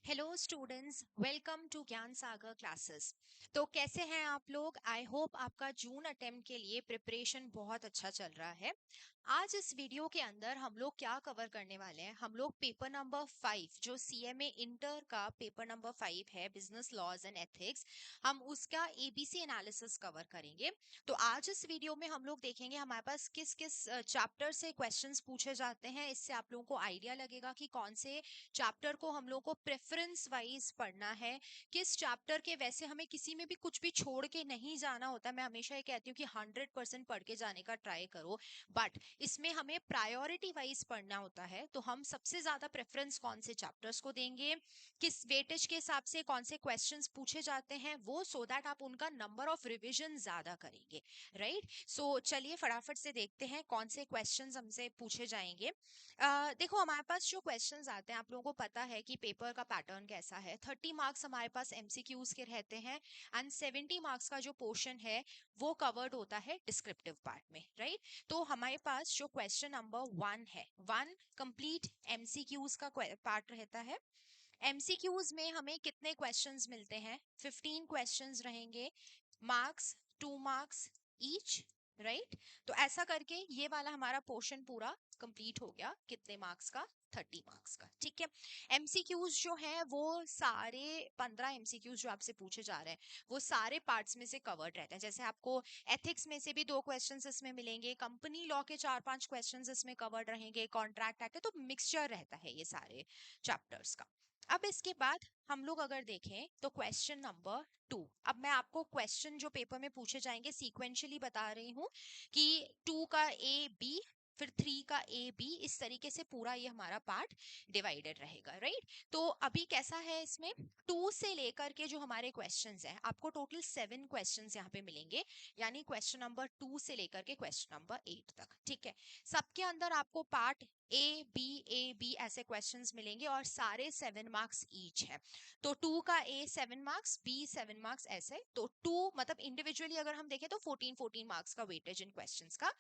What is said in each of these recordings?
Hello students, welcome to ज्ञान सागर classes. तो कैसे हैं आप लोग? आई होप आपका जून अटेम्प्ट के लिए प्रिपरेशन बहुत अच्छा चल रहा है। आज इस वीडियो के अंदर हम लोग क्या कवर करने वाले हैं, हम लोग पेपर नंबर 5 जो सीएमए इंटर का पेपर नंबर 5 है, बिजनेस लॉज एंड एथिक्स, हम उसका एबीसी एनालिसिस कवर करेंगे। तो आज इस वीडियो में हम लोग देखेंगे हमारे पास किस किस चैप्टर से क्वेश्चंस पूछे जाते हैं। इससे आप लोगों को आइडिया लगेगा कि कौन से चैप्टर को हम लोग को प्रेफरेंस वाइज पढ़ना है, किस चैप्टर के। वैसे हमें किसी में भी कुछ भी छोड़ के नहीं जाना होता, मैं हमेशा ये कहती हूँ कि 100% पढ़ के जाने का ट्राई करो, बट इसमें हमें प्रायोरिटी वाइज पढ़ना होता है। तो हम सबसे ज्यादा प्रेफरेंस कौन से चैप्टर्स को देंगे, किस वेटेज के हिसाब से कौन से क्वेश्चंस पूछे जाते हैं, वो सो दैट आप उनका नंबर ऑफ रिविजन ज्यादा करेंगे, राइट। सो चलिए फटाफट से देखते हैं कौन से क्वेश्चंस हमसे पूछे जाएंगे। देखो हमारे पास जो क्वेश्चंस आते हैं, आप लोगों को पता है कि पेपर का पैटर्न कैसा है। 30 मार्क्स हमारे पास एमसीक्यूज के रहते हैं एंड 70 मार्क्स का जो पोर्शन है वो कवर्ड होता है डिस्क्रिप्टिव पार्ट में, राइट। तो हमारे पास जो क्वेश्चन नंबर 1 है, 1 कंप्लीट एमसीक्यूज का पार्ट रहता है। एमसीक्यूज में हमें कितने क्वेश्चंस मिलते हैं? 15 क्वेश्चंस रहेंगे, मार्क्स 2 मार्क्स ईच, राइट। तो ऐसा करके ये वाला हमारा पोर्शन पूरा कंप्लीट हो गया। कितने मार्क्स का? 30 मार्क्स का, ठीक है। एमसीक्यूज जो है वो सारे 15 एमसीक्यूज जो आपसे पूछे जा रहे हैं वो सारे पार्ट्स में से कवर्ड रहते हैं। जैसे आपको एथिक्स में से भी 2 क्वेश्चंस इसमें मिलेंगे, कंपनी लॉ के 4-5 क्वेश्चंस इसमें कवर्ड रहेंगे, कॉन्ट्रैक्ट एक्ट है, तो मिक्सचर रहता है ये सारे चैप्टर्स का। अब इसके बाद हम लोग अगर देखें तो क्वेश्चन नंबर 2। अब मैं आपको क्वेश्चन जो पेपर में पूछे जाएंगे सीक्वेंशियली बता रही हूँ कि 2 का ए बी, फिर 3 का ए बी, इस तरीके से पूरा ये हमारा पार्ट डिवाइडेड रहेगा, राइट। तो अभी कैसा है, इसमें 2 से लेकर के जो हमारे क्वेश्चंस हैं, आपको टोटल 7 क्वेश्चंस यहाँ पे मिलेंगे, यानी क्वेश्चन नंबर 2 से लेकर के क्वेश्चन नंबर 8 तक, ठीक है। सबके अंदर आपको पार्ट ए बी ऐसे क्वेश्चंस मिलेंगे और सारे 7 मार्क्स ईच है। तो 2 का ए 7 मार्क्स, बी 7 मार्क्स, ऐसे। तो 2 मतलब इंडिविजुअली अगर हम देखें तो 14 मार्क्स का वेटेज इन क्वेश्चंस का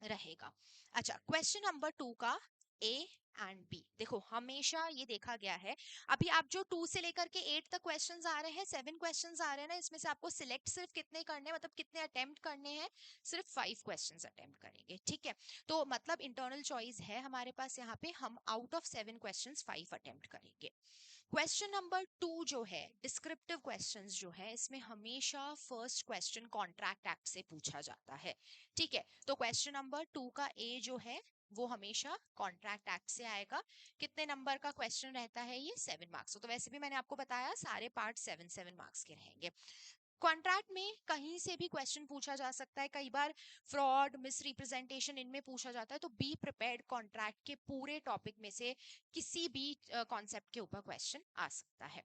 रहेगा। अच्छा, क्वेश्चन नंबर 2 का ए एंड बी, देखो हमेशा ये देखा गया है, अभी आप जो 2 से लेकर के 8 तक क्वेश्चंस आ रहे हैं, 7 क्वेश्चंस आ रहे हैं ना, इसमें से आपको सिलेक्ट सिर्फ कितने करने हैं, मतलब कितने अटेम्प्ट करने हैं? सिर्फ 5 क्वेश्चंस अटेम्प्ट करेंगे, ठीक है। तो मतलब इंटरनल चॉइस है हमारे पास यहाँ पे, हम आउट ऑफ 7 क्वेश्चंस 5 अटेम्प्ट करेंगे। क्वेश्चन नंबर 2 जो है डिस्क्रिप्टिव क्वेश्चंस जो है, इसमें हमेशा फर्स्ट क्वेश्चन कॉन्ट्रैक्ट एक्ट से पूछा जाता है, ठीक है। तो क्वेश्चन नंबर 2 का ए जो है वो हमेशा कॉन्ट्रैक्ट एक्ट से आएगा। कितने नंबर का क्वेश्चन रहता है ये? 7 मार्क्स। तो वैसे भी मैंने आपको बताया सारे पार्ट 7-7 मार्क्स के रहेंगे। कॉन्ट्रैक्ट में कहीं से भी क्वेश्चन पूछा जा सकता है, कई बार फ्रॉड, मिस रिप्रेजेंटेशन इनमें पूछा जाता है। तो बी प्रिपेयर्ड, कॉन्ट्रैक्ट के पूरे टॉपिक में से किसी भी कॉन्सेप्ट के ऊपर क्वेश्चन आ सकता है।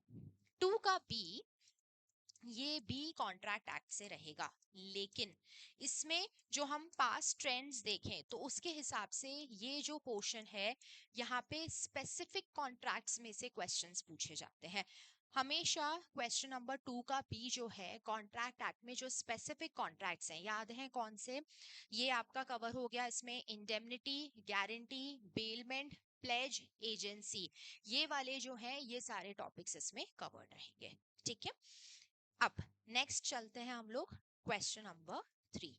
2 का बी, ये भी कॉन्ट्रैक्ट एक्ट से रहेगा, लेकिन इसमें जो हम पास्ट ट्रेंड्स देखें तो उसके हिसाब से ये जो पोर्शन है यहाँ पे स्पेसिफिक कॉन्ट्रैक्ट्स में से क्वेश्चंस पूछे जाते हैं। हमेशा क्वेश्चन नंबर 2 का बी जो है कॉन्ट्रैक्ट एक्ट में जो स्पेसिफिक कॉन्ट्रैक्ट्स हैं, याद हैं कौन से? ये आपका कवर हो गया इसमें indemnity, guarantee, bailment, pledge, agency, ये वाले जो हैं ये सारे टॉपिक्स इसमें कवर्ड रहेंगे, ठीक है। अब नेक्स्ट चलते हैं हम लोग क्वेश्चन नंबर 3।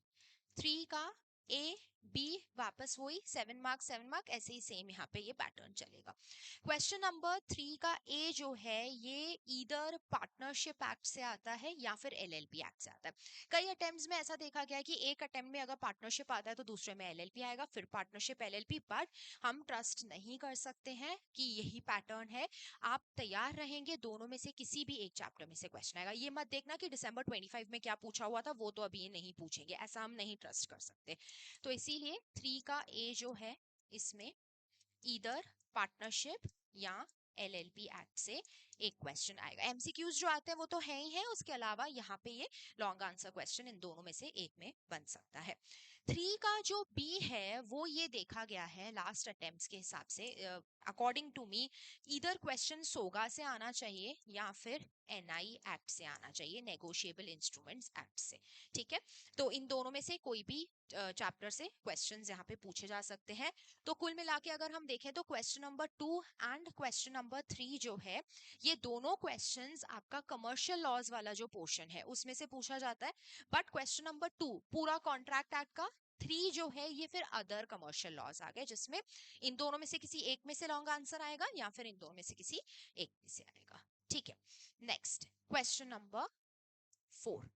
3 का ए बी, वापस वही 7 मार्क 7 मार्क, ऐसे ही सेम यहाँ पे ये पैटर्न चलेगा। क्वेश्चन नंबर 3 का ए जो है ये इधर पार्टनरशिप एक्ट से आता है या फिर एलएलपी एक्ट से आता है। कई अटेम्प्ट्स में ऐसा देखा गया है कि एक अटेम्प्ट में अगर पार्टनरशिप आता है तो दूसरे में एलएलपी आएगा, फिर पार्टनरशिप एलएलपी, बट हम ट्रस्ट नहीं कर सकते हैं कि यही पैटर्न है। आप तैयार रहेंगे, दोनों में से किसी भी एक चैप्टर में से क्वेश्चन आएगा। ये मत देखना कि दिसंबर 25 में क्या पूछा हुआ था वो तो अभी ये नहीं पूछेंगे, ऐसा हम नहीं ट्रस्ट कर सकते। तो इसीलिए 3 का ए जो है इसमें ईदर पार्टनरशिप या एलएलपी एक्ट से एक क्वेश्चन आएगा। एमसीक्यूज जो आते हैं वो तो है ही है, उसके अलावा यहाँ पे ये लॉन्ग आंसर क्वेश्चन इन दोनों में से एक में बन सकता है। 3 का जो बी है वो ये देखा गया है लास्ट अटेम्प्ट्स के हिसाब से, अकॉर्डिंग टू मी इधर क्वेश्चन सोगा से आना चाहिए या फिर एनआई एक्ट से आना चाहिए, नेगोशिएबल इंस्ट्रूमेंट्स एक्ट से। ठीक है, तो इन दोनों में से कोई भी चैप्टर से क्वेश्चंस यहाँ पे पूछे जा सकते हैं। तो कुल मिला के अगर हम देखें तो question number 2 and question number 3 जो है, ये दोनों क्वेश्चंस आपका कमर्शियल लॉज वाला जो पोर्शन है उसमें से पूछा जाता है। बट क्वेश्चन नंबर 2 पूरा कॉन्ट्रैक्ट एक्ट का, 3 जो है ये फिर अदर कमर्शियल लॉज आ गए, जिसमें इन दोनों में से किसी एक में से लॉन्ग आंसर आएगा या फिर इन दोनों में से किसी एक में से आएगा। ठीक है, नेक्स्ट क्वेश्चन नंबर 4,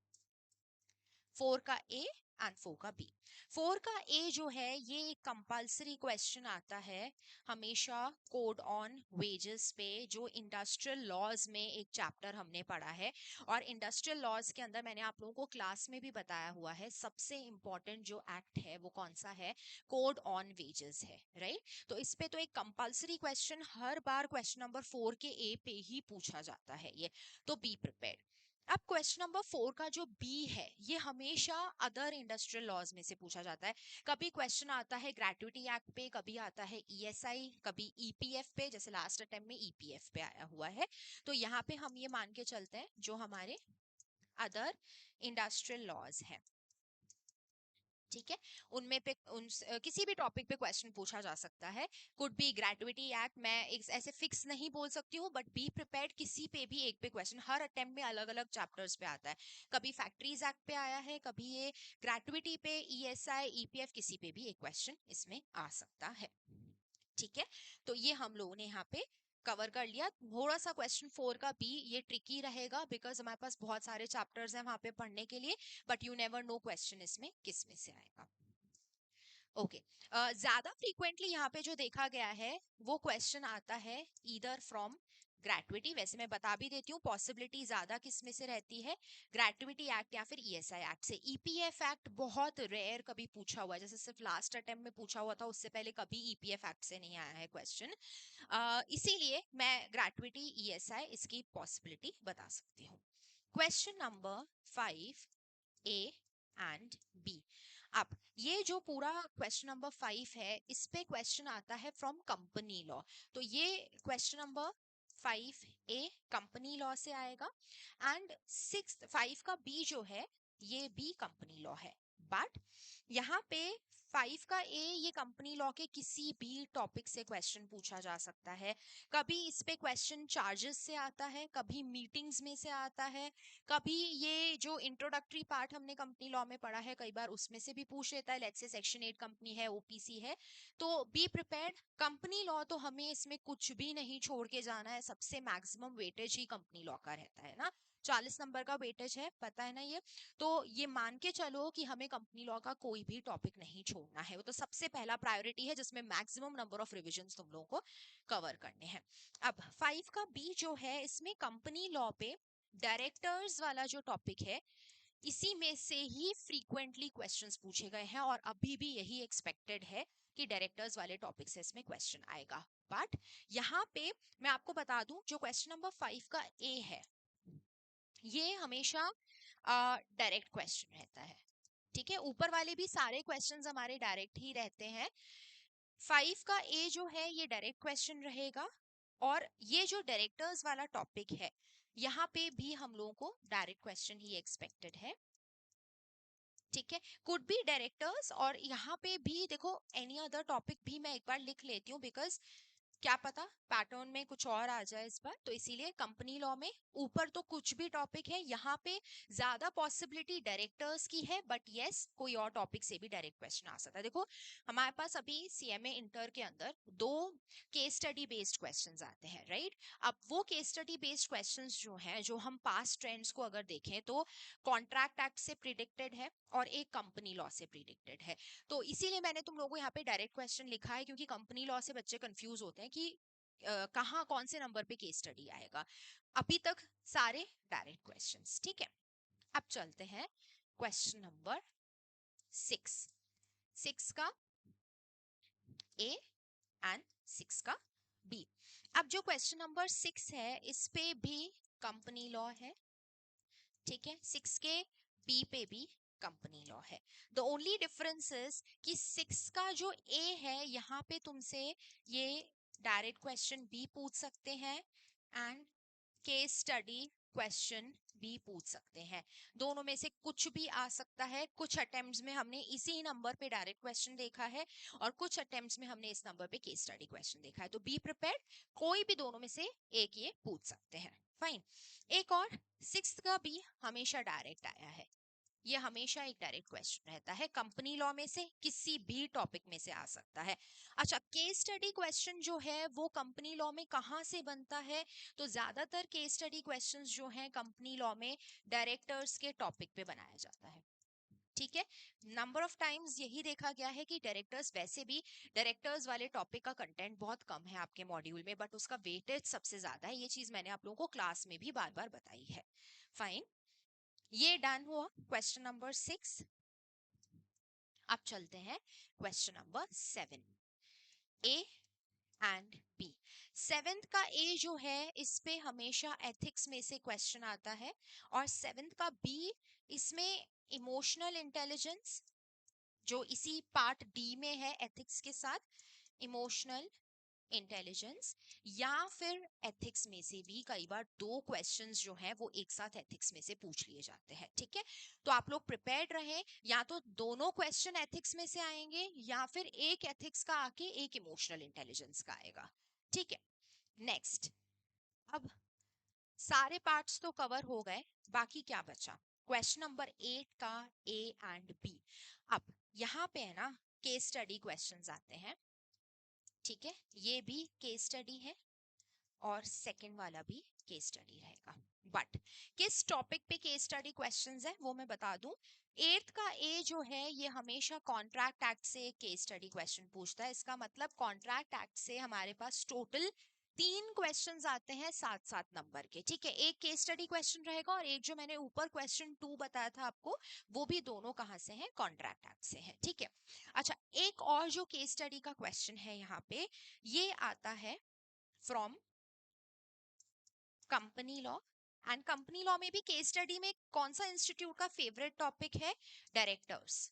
4 का ए एंड 4 का बी। 4 का ए जो है ये एक कंपल्सरी क्वेश्चन आता है हमेशा कोड ऑन वेजेस पे, जो इंडस्ट्रियल लॉज में एक चैप्टर हमने पढ़ा है। और इंडस्ट्रियल लॉज के अंदर मैंने आप लोगों को क्लास में भी बताया हुआ है, सबसे इंपॉर्टेंट जो एक्ट है वो कौन सा है, कोड ऑन वेजेस है, राइट। तो इस पे तो एक कंपल्सरी क्वेश्चन हर बार क्वेश्चन नंबर 4 के ए पे ही पूछा जाता है ये, तो बी प्रिपेयर्ड। अब क्वेश्चन नंबर 4 का जो बी है ये हमेशा अदर इंडस्ट्रियल लॉज में से पूछा जाता है। कभी क्वेश्चन आता है ग्रेट्युटी एक्ट पे, कभी आता है ईएसआई, कभी ईपीएफ पे, जैसे लास्ट अटेम्प्ट में ईपीएफ पे आया हुआ है। तो यहाँ पे हम ये मान के चलते हैं जो हमारे अदर इंडस्ट्रियल लॉज है, ठीक है, उनमें पे किसी भी टॉपिक पे क्वेश्चन पूछा जा सकता है। कुड बी ग्रेजुएटी एक्ट, मैं एक ऐसे फिक्स नहीं बोल सकती हूँ, बट बी प्रिपेयर्ड किसी पे भी एक पे क्वेश्चन हर अटेम्प्ट में अलग अलग चैप्टर्स पे आता है। कभी फैक्ट्रीज एक्ट पे आया है, कभी ये ग्रेजुएटी पे, ईएसआई, ईपीएफ, किसी पे भी एक क्वेश्चन इसमें आ सकता है। ठीक है, तो ये हम लोगों ने यहाँ पे कवर कर लिया। थोड़ा सा क्वेश्चन 4 का बी ये ट्रिकी रहेगा बिकॉज हमारे पास बहुत सारे चैप्टर्स हैं वहां पे पढ़ने के लिए, but you never know question इसमें किस में से आएगा। ओके, ज्यादा फ्रीक्वेंटली यहाँ पे जो देखा गया है वो क्वेश्चन आता है ईदर फ्रॉम ग्रेट्युटी। वैसे मैं बता भी देती हूँ पॉसिबिलिटी ज्यादा किस में से रहती है, ग्रेट्युटी एक्ट या फिर ईएसआई एक्ट से। ईपीएफ एक्ट बहुत रेयर कभी पूछा हुआ है, जैसे सिर्फ लास्ट अटेम्प्ट में पूछा हुआ था, उससे पहले कभी ईपीएफ एक्ट से नहीं आया है क्वेश्चन। इसीलिए मैं ग्रेट्युटी, ईएसआई इसकी पॉसिबिलिटी बता सकती हूँ। Question number 5 A and B. अब ये जो पूरा क्वेश्चन नंबर 5 है इस पे क्वेश्चन आता है फ्रॉम कंपनी लॉ। तो ये क्वेश्चन नंबर 5 ए कंपनी लॉ से आएगा एंड 6 5 का बी जो है ये भी कंपनी लॉ है। बट यहाँ पे 5 का ए ये कंपनी लॉ के किसी भी टॉपिक से क्वेश्चन पूछा जा सकता है। कभी इस पे क्वेश्चन चार्जेस से आता है, कभी मीटिंग्स में से आता है, कभी ये जो इंट्रोडक्टरी पार्ट हमने कंपनी लॉ में पढ़ा है कई बार उसमें से भी पूछ लेता है। लेट्स से सेक्शन 8 कंपनी है, ओपीसी है, तो बी प्रिपेयर्ड। कंपनी लॉ तो हमें इसमें कुछ भी नहीं छोड़ के जाना है, सबसे मैक्सिमम वेटेज ही कंपनी लॉ का रहता है ना, 40 नंबर का वेटेज है, पता है ना ये। तो ये मान के चलो कि हमें कंपनी लॉ का कोई भी टॉपिक नहीं छोड़ना है, वो तो सबसे पहला प्रायोरिटी है जिसमें मैक्सिमम नंबर ऑफ रिविजन तुम लोगों को कवर करने हैं। अब 5 का बी जो है इसमें कंपनी लॉ पे डायरेक्टर्स वाला जो टॉपिक है इसी में से ही फ्रीक्वेंटली क्वेश्चंस पूछे गए हैं, और अभी भी यही एक्सपेक्टेड है कि डायरेक्टर्स वाले टॉपिक से इसमें क्वेश्चन आएगा। बट यहाँ पे मैं आपको बता दूं जो क्वेश्चन नंबर 5 का ए है ये हमेशा डायरेक्ट क्वेश्चन रहता है। ठीक है, ऊपर वाले भी सारे क्वेश्चंस हमारे डायरेक्ट ही रहते हैं। 5 का ए जो है ये डायरेक्ट क्वेश्चन रहेगा, और ये जो डायरेक्टर्स वाला टॉपिक है यहाँ पे भी हम लोगों को डायरेक्ट क्वेश्चन ही एक्सपेक्टेड है। ठीक है, कुड बी डायरेक्टर्स, और यहाँ पे भी देखो एनी अदर टॉपिक भी मैं एक बार लिख लेती हूँ बिकॉज क्या पता पैटर्न में कुछ और आ जाए इस बार, तो इसीलिए कंपनी लॉ में ऊपर तो कुछ भी टॉपिक है, यहाँ पे ज्यादा पॉसिबिलिटी डायरेक्टर्स की है, बट यस कोई और टॉपिक से भी डायरेक्ट क्वेश्चन आ सकता है। देखो हमारे पास अभी सीएमए इंटर के अंदर 2 केस स्टडी बेस्ड क्वेश्चंस आते हैं, राइट। अब वो केस स्टडी बेस्ड क्वेश्चंस जो हैं, जो हम पास्ट ट्रेंड्स को अगर देखें तो कॉन्ट्रैक्ट एक्ट से प्रिडिक्टेड है और एक कंपनी लॉ से प्रिडिक्टेड है। तो इसीलिए मैंने तुम लोगों को यहाँ पे डायरेक्ट क्वेश्चन लिखा है, क्योंकि कंपनी लॉ से बच्चे कंफ्यूज होते हैं कि कहाँ कौन से नंबर पे केस स्टडी आएगा। अभी तक सारे डायरेक्ट क्वेश्चंस, ठीक है। अब चलते हैं क्वेश्चन नंबर 6, 6 का ए एंड 6 का बी। अब जो क्वेश्चन नंबर 6 है इस पे भी कंपनी लॉ है, ठीक है। 6 के बी पे भी कंपनी लॉ है। द ओनली डिफरेंस इज कि 6 का जो ए है यहाँ पे तुमसे ये डायरेक्ट क्वेश्चन भी पूछ सकते हैं एंड केस स्टडी क्वेश्चन भी पूछ सकते हैं। दोनों में से कुछ भी आ सकता है। कुछ अटेम्प्ट्स में हमने इसी नंबर पे डायरेक्ट क्वेश्चन देखा है और कुछ अटेम्प्ट्स में हमने इस नंबर पे केस स्टडी क्वेश्चन देखा है। तो बी प्रिपेयर्ड, कोई भी दोनों में से एक ये पूछ सकते हैं। फाइन। एक और 6 का भी हमेशा डायरेक्ट आया है। ये हमेशा एक डायरेक्ट क्वेश्चन रहता है, कंपनी लॉ में से किसी भी टॉपिक में से आ सकता है। अच्छा, केस स्टडी क्वेश्चन जो है वो कंपनी लॉ में कहाँ से बनता है? तो ज्यादातर केस स्टडी क्वेश्चंस जो हैं कंपनी लॉ में डायरेक्टर्स के टॉपिक पे बनाया जाता है। ठीक है, नंबर ऑफ टाइम्स यही देखा गया है कि डायरेक्टर्स, वैसे भी डायरेक्टर्स वाले टॉपिक का कंटेंट बहुत कम है आपके मॉड्यूल में, बट उसका वेटेज सबसे ज्यादा है। ये चीज मैंने आप लोगों को क्लास में भी बार बार बताई है। फाइन, ये डन हुआ क्वेश्चन नंबर 6। अब चलते हैं question number 7, A and B. 7th का ए जो है इस पे हमेशा एथिक्स में से क्वेश्चन आता है, और 7th का बी, इसमें इमोशनल इंटेलिजेंस जो इसी पार्ट डी में है एथिक्स के साथ, इमोशनल इंटेलिजेंस या फिर एथिक्स में से भी कई बार दो क्वेश्चंस जो हैं वो एक साथ एथिक्स में से पूछ लिए जाते हैं। ठीक है, तो आप लोग प्रिपेयर्ड रहें, या तो दोनों क्वेश्चन एथिक्स में से आएंगे या फिर एक एथिक्स का आके एक इमोशनल इंटेलिजेंस का आएगा। ठीक है, नेक्स्ट। अब सारे पार्ट्स तो कवर हो गए, बाकी क्या बचा? क्वेश्चन नंबर 8 का ए एंड बी। अब यहाँ पे है ना केस स्टडी क्वेश्चंस आते हैं। ठीक है, ये भी केस स्टडी है और सेकंड वाला भी केस स्टडी रहेगा। बट किस टॉपिक पे केस स्टडी क्वेश्चंस है वो मैं बता दूं। 8th का ए जो है ये हमेशा कॉन्ट्रैक्ट एक्ट से केस स्टडी क्वेश्चन पूछता है। इसका मतलब कॉन्ट्रैक्ट एक्ट से हमारे पास टोटल 3 क्वेश्चंस आते हैं 7-7 नंबर के। ठीक है, एक केस स्टडी क्वेश्चन रहेगा और एक जो मैंने ऊपर क्वेश्चन 2 बताया था आपको, वो भी दोनों कहां से हैं? कॉन्ट्रैक्ट एक्ट से है। ठीक है, अच्छा, एक और जो केस स्टडी का क्वेश्चन है यहाँ पे, ये आता है from company law. And company law में भी केस स्टडी में कौन सा इंस्टीट्यूट का फेवरेट टॉपिक है? डायरेक्टर्स।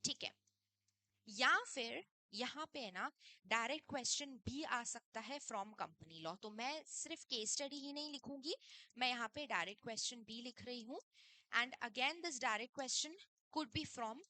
ठीक है, या फिर यहाँ पे है ना डायरेक्ट क्वेश्चन भी आ सकता है फ्रॉम कंपनी लॉ। तो मैं सिर्फ केस स्टडी ही नहीं लिखूंगी, मैं यहाँ पे डायरेक्ट क्वेश्चन भी लिख रही हूँ। And again this direct question could be from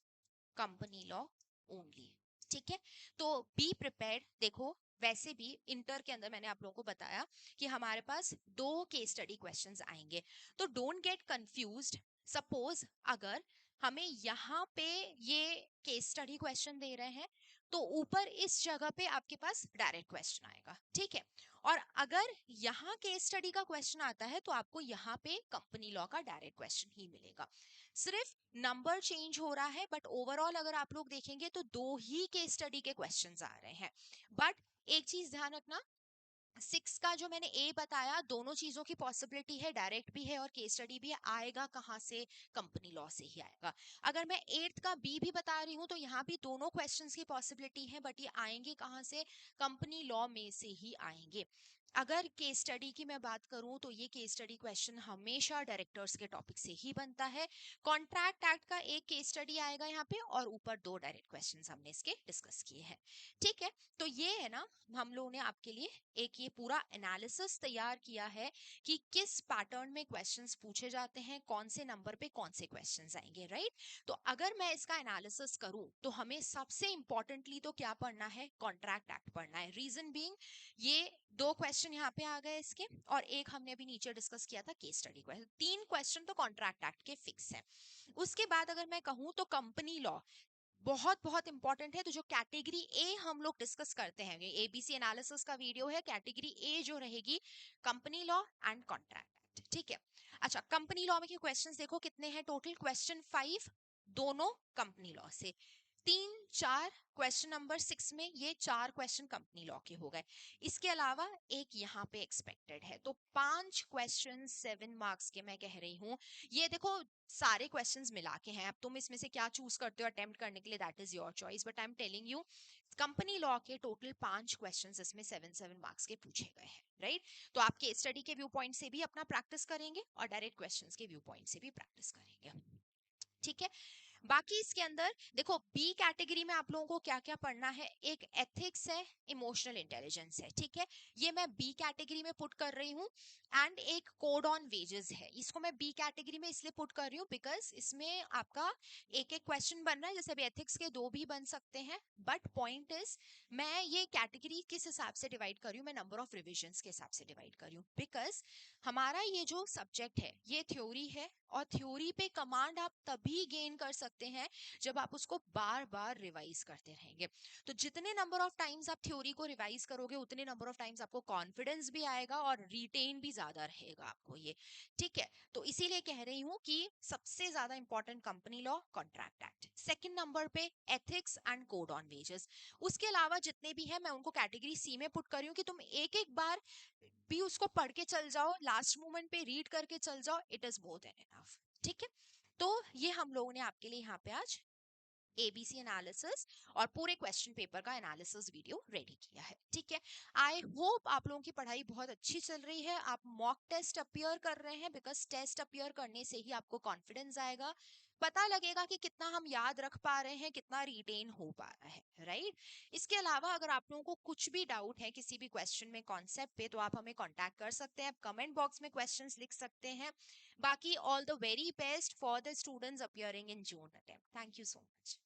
company law only. ठीक है, तो बी प्रिपेयर्ड। देखो, वैसे भी इंटर के अंदर मैंने आप लोगों को बताया कि हमारे पास दो केस स्टडी क्वेश्चंस आएंगे, तो डोंट गेट कंफ्यूज्ड। सपोज अगर हमें यहाँ पे ये केस स्टडी क्वेश्चन दे रहे हैं, तो ऊपर इस जगह पे आपके पास डायरेक्ट क्वेश्चन आएगा। ठीक है, और अगर यहाँ केस स्टडी का क्वेश्चन आता है तो आपको यहाँ पे कंपनी लॉ का डायरेक्ट क्वेश्चन ही मिलेगा। सिर्फ नंबर चेंज हो रहा है, बट ओवरऑल अगर आप लोग देखेंगे तो दो ही केस स्टडी के क्वेश्चंस आ रहे हैं। बट एक चीज ध्यान रखना, 6 का जो मैंने ए बताया, दोनों चीजों की पॉसिबिलिटी है, डायरेक्ट भी है और केस स्टडी भी है। आएगा कहां से? कंपनी लॉ से ही आएगा। अगर मैं 8th का बी भी बता रही हूं तो यहाँ भी दोनों क्वेश्चंस की पॉसिबिलिटी है, बट ये आएंगे कहां से? कंपनी लॉ में से ही आएंगे। अगर केस स्टडी की मैं बात करूं तो ये केस स्टडी क्वेश्चन हमेशा डायरेक्टर्स के टॉपिक से ही बनता है। कॉन्ट्रैक्ट एक्ट का एक केस स्टडी आएगा यहाँ पे, और ऊपर दो डायरेक्ट क्वेश्चंस हमने इसके डिस्कस किए हैं। ठीक है, तो ये है ना, हम लोगों ने आपके लिए एक ये पूरा एनालिसिस तैयार किया है कि किस पैटर्न में क्वेश्चंस पूछे जाते हैं, कौन से नंबर पे कौन से क्वेश्चंस आएंगे। राइट, तो अगर मैं इसका एनालिसिस करूं तो हमें सबसे इंपॉर्टेंटली तो क्या पढ़ना है? कॉन्ट्रैक्ट एक्ट पढ़ना है। रीजन बीइंग, ये दो क्वेश्चन यहाँ पे आ गए इसके, और एक हमने अभी नीचे डिस्कस किया था केस स्टडी क्वेश्चन। 3 क्वेश्चन तो कॉन्ट्रैक्ट एक्ट के फिक्स है। उसके बाद अगर मैं कहूं तो कंपनी लॉ बहुत बहुत इंपॉर्टेंट है। तो जो कैटेगरी ए हम लोग डिस्कस करते हैं, एबीसी एनालिसिस का वीडियो है, कैटेगरी ए जो रहेगी company law and contract act. ठीक है, अच्छा, कंपनी लॉ में के क्वेश्चंस देखो कितने हैं टोटल? क्वेश्चन 5 दोनों कंपनी लॉ से, 3-4 क्वेश्चन नंबर 6 में ये 4 क्वेश्चन कंपनी लॉ के हो गए। इसके अलावा एक यहाँ पे एक्सपेक्टेड है, तो 5 क्वेश्चन 7 मार्क्स के मैं कह रही हूँ। ये देखो सारे क्वेश्चंस मिला के हैं, अब तुम इसमें से क्या चूज करते हो अटेम्प्ट करने के लिए, that is your choice, but I am telling you company law के टोटल 5 क्वेश्चंस इसमें 7-7 मार्क्स के पूछे गए हैं। राइट, तो आप केस स्टडी के व्यू पॉइंट से भी अपना प्रैक्टिस करेंगे और डायरेक्ट क्वेश्चंस के व्यू पॉइंट से भी प्रैक्टिस करेंगे। ठीक है। बाकी इसके अंदर देखो, बी कैटेगरी में आप लोगों को क्या क्या पढ़ना है, एक एथिक्स है, इमोशनल इंटेलिजेंस है, ठीक है, ये मैं बी कैटेगरी में पुट कर रही हूँ। एंड एक कोड ऑन वेजेस है, इसको मैं बी कैटेगरी में इसलिए पुट कर रही हूँ बिकॉज इसमें आपका एक एक क्वेश्चन बन रहा है, जैसे अभी एथिक्स के दो भी बन सकते हैं, बट पॉइंट इज मैं ये कैटेगरी किस हिसाब से डिवाइड कर रही हूँ, मैं नंबर ऑफ रिविजन्स के हिसाब से डिवाइड कर रही हूँ, बिकॉज हमारा ये जो सब्जेक्ट है ये थ्योरी है, और थ्योरी पे कमांड आप तभी गेन कर सकते हैं जब आप उसको बार बार रिवाइज करते रहेंगे। तो जितने नंबर ऑफ टाइम्स आप थ्योरी को रिवाइज करोगे उतने नंबर ऑफ टाइम्स आपको कॉन्फिडेंस भी आएगा और रिटेन भी ज्यादा रहेगा आपको ये, ठीक है। तो इसीलिए कह रही हूँ कि सबसे ज्यादा important company law, contract act, second number पे ethics and code on wages. उसके अलावा जितने भी हैं मैं उनको कैटेगरी सी में पुट कर रही हूँ कि तुम एक एक बार भी उसको पढ़ के चल जाओ, लास्ट मोमेंट पे रीड करके चल जाओ, it is more than enough, ठीक है। तो ये हम लोगों ने आपके लिए यहाँ पे आज एबीसी एनालिसिस और पूरे क्वेश्चन पेपर का एनालिसिस वीडियो रेडी किया है, ठीक है। आई होप आप लोगों की पढ़ाई बहुत अच्छी चल रही है, आप मॉक टेस्ट अपियर कर रहे हैं, बिकॉज टेस्ट अपियर करने से ही आपको कॉन्फिडेंस आएगा, पता लगेगा कि कितना हम याद रख पा रहे हैं, कितना रिटेन हो पा रहा है, राइट। इसके अलावा अगर आप लोगों को कुछ भी डाउट है किसी भी क्वेश्चन में, कॉन्सेप्ट पे, तो आप हमें कॉन्टैक्ट कर सकते हैं, आप कमेंट बॉक्स में क्वेश्चंस लिख सकते हैं। बाकी all the very best for the students appearing in June attempt. Thank you so much.